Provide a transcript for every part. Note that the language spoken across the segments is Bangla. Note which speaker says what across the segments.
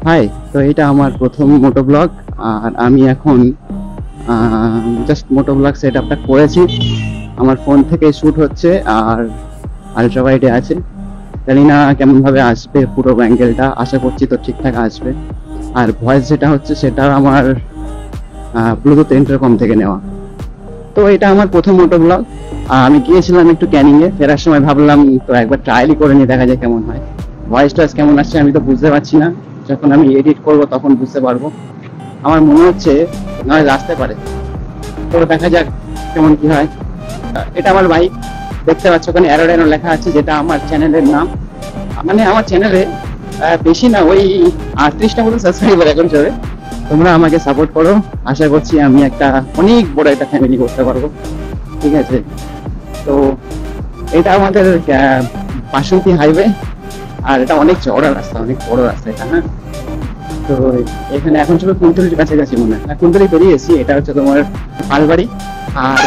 Speaker 1: হাই, তো এটা আমার প্রথম মোটো ব্লগ। আর আমি এখন জাস্ট মোটো ব্লগ সেট আপটা করেছি। আমার ফোন থেকে শ্যুট হচ্ছে আর আলট্রা ওয়াইডে আছে। জানি না কেমনভাবে আসবে পুরো অ্যাঙ্গেলটা, আশা করছি তো ঠিকঠাক আসবে। আর ভয়েস যেটা হচ্ছে সেটা আমার ব্লুটুথ ইন্টারকম থেকে নেওয়া। তো এটা আমার প্রথম মোটো ব্লগ। আমি গিয়েছিলাম একটু ক্যানিংয়ে, ফেরার সময় ভাবলাম তো একবার ট্রায়ালই করে নিয়ে দেখা যায় কেমন হয়। ভয়েস টয়েস কেমন আসছে আমি তো বুঝতে পারছি না, যখন আমি এডিট করব তখন বুঝতে পারবো। আমার মনে হচ্ছে নয় আসতে পারে, তো দেখা যাক কেমন কি হয়। এটা আমার বাইক, দেখতে পাচ্ছ ওখানে অ্যারোডাইনো লেখা আছে, যেটা আমার চ্যানেলের নাম। মানে আমার চ্যানেলে বেশি না, ওই 38টা মতো সাবস্ক্রাইবার এখন চলে। তোমরা আমাকে সাপোর্ট করো, আশা করছি আমি একটা অনেক বড় একটা ফ্যামিলি করতে পারবো। ঠিক আছে, তো এটা আমাদের বাসন্তী হাইওয়ে, আর এটা অনেক চওড়া রাস্তা, অনেক বড় রাস্তা এটা। হ্যাঁ, তো এখানে এখন চলো কুন্তলির কাছাকাছি মনে হয়, কুন্তলি পেরিয়েছি। এটা হচ্ছে তোমার পালবাড়ি। আর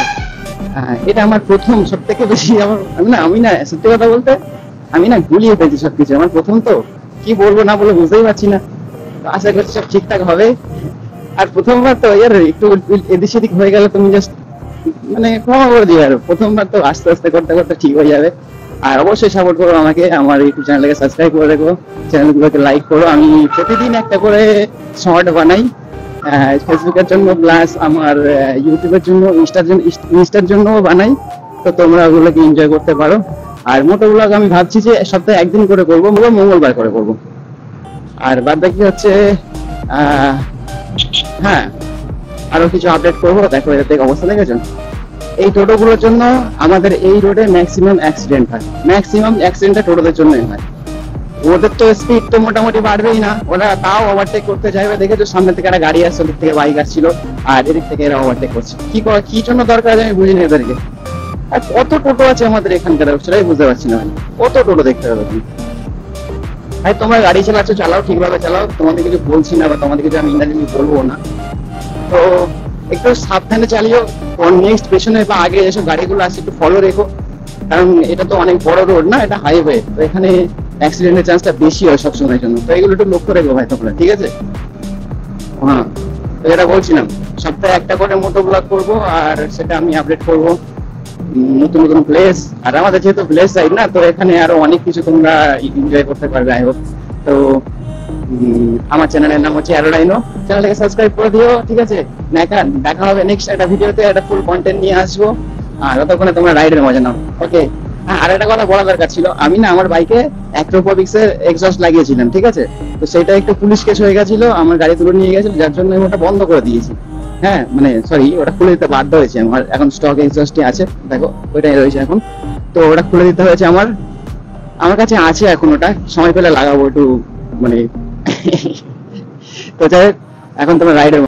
Speaker 1: এটা আমার প্রথম, সব থেকে বেশি আমার আমি না সত্যি কথা বলতে আমি না গুলিয়ে ফেলছি সবকিছু। আমার প্রথম তো কি বলবো না বলে বুঝতেই পারছি না। তো আশা করছি সব ঠিকঠাক হবে। আর প্রথমবার তো ইয়ার একটু এদিক সেদিক হয়ে গেলে তুমি জাস্ট মানে ক্ষমা করে দিও। আর প্রথমবার তো আস্তে আস্তে করতে করতে ঠিক হয়ে যাবে। আর অবশ্যই সাপোর্ট করো আমাকে, আমার ইউটিউব চ্যানেলকে সাবস্ক্রাইব করে রেখো, চ্যানেলগুলোকে লাইক করো। আমি প্রতিদিন একটা করে শর্ট বানাই ফেসবুকের জন্য, প্লাস আমার ইউটিউবের জন্য, ইনস্টার জন্য বানাই। তো তোমরা ওগুলোকে এনজয় করতে পারো। আর মোটো ব্লগ আমি ভাবছি যে সপ্তাহে একদিন করে করবো, মঙ্গলবার করে করবো। আর বাদ বাকি হচ্ছে হ্যাঁ, আরো কিছু আপডেট করবো। দেখো এর থেকে অবস্থা দেখেছো, এই টোটোগুলোর জন্য আমাদের এই রোডে ম্যাক্সিমাম অ্যাক্সিডেন্ট হয়। ম্যাক্সিমাম অ্যাক্সিডেন্টটা টোটোদের জন্যই হয়। ওদের তো স্পিড তো মোটামুটি বাড়বেই না, ওরা তাও ওভারটেক করতে চাইবে। দেখেছো সামনে থেকে একটা গাড়ি আসছে, ওদিক থেকে বাইক আসছিল, আর এদিক থেকে এরা ওভারটেক করছে। কি জন্য দরকার আছে আমি বুঝিনি এদেরকে। আর কত টোটো আছে আমাদের এখানকার, সেটাই বুঝতে পারছি না আমি। কত টোটো দেখতে হবে তুমি। ভাই তোমরা গাড়ি চালাচ্ছ, চালাও ঠিকভাবে চালাও, তোমাদের কিছু বলছি না বা তোমাদের কিছু আমি ইংরাজি বলবো না। তো একটু সাবধানে চালিও। নেক্সট পেছনে বা আগে যেসব গাড়িগুলো আছে একটু ফলো রেখো, কারণ এটা তো অনেক বড় রোড না, এটা হাইওয়ে। তো এখানে অ্যাক্সিডেন্টের চান্সটা বেশি হয় সবসময়ের জন্য। তো এগুলো একটু লক্ষ্য রেখো ভাই তোমরা, ঠিক আছে? হ্যাঁ, তো যেটা বলছিলাম, সপ্তাহে একটা করে মোটো ব্লগ করবো, আর সেটা আমি আপডেট করবো। নতুন নতুন প্লেস, আর আমাদের যেহেতু প্লেস সাইড না, তো এখানে আরো অনেক কিছু তোমরা এনজয় করতে পারবে আই হোপ। তো আমার চ্যানেলের নাম হচ্ছে অ্যারোডাইনো, চ্যানেলটাকে সাবস্ক্রাইব করে দিও, ঠিক আছে? দেখা হবে নেক্সট একটা ভিডিওতে, একটা ফুল কন্টেন্ট নিয়ে আসবো। আর ততক্ষণে তোমরা রাইডের মজা নাও, ওকে? আর একটা কথা বলা দরকার ছিল, আমি না আমার বাইকে অ্যাক্রোপবিক্স এর এক্সস্ট লাগিয়েছিলাম, ঠিক আছে? তো সেটা একটু পুলিশ কেস হয়ে গেছিল, আমার গাড়ি তুলে নিয়ে গেছিল, যার জন্য আমি ওটা বন্ধ করে দিয়েছি। হ্যাঁ মানে সরি, ওটা খুলে দিতে বাধ্য হয়েছে। আমার এখন স্টক এক্সস্টই আছে, দেখো ওইটাই রয়েছে এখন। তো ওটা খুলে দিতে হয়েছে আমার। আমার কাছে আছে এখন, ওটা সময় পেলে লাগাবো একটু মানে তো যাই হোক, এখন তোমার রাইডের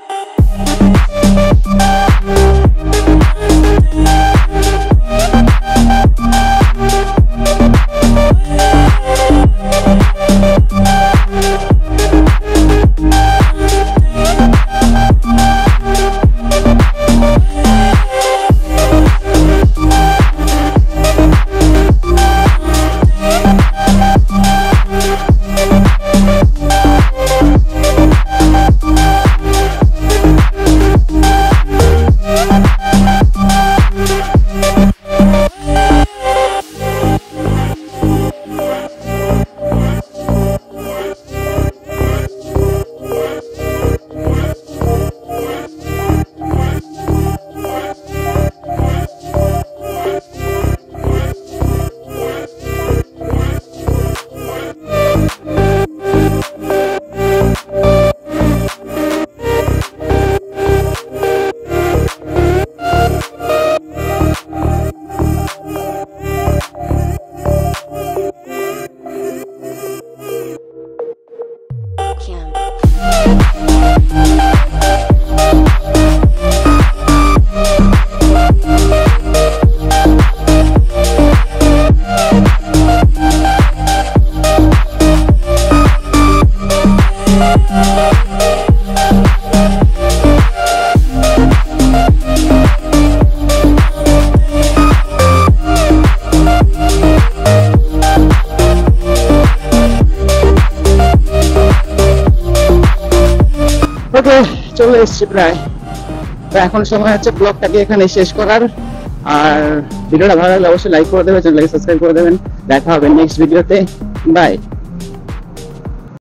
Speaker 1: ওকে, চলে এসেছি প্রায়। তো এখন সময় হচ্ছে ব্লগটাকে এখানে শেষ করার। আর ভিডিওটা ভালো লাগলে অবশ্যই লাইক করে দেবেন, চ্যানেলটাকে সাবস্ক্রাইব করে দেবেন। দেখা হবে নেক্সট ভিডিওতে। বাই।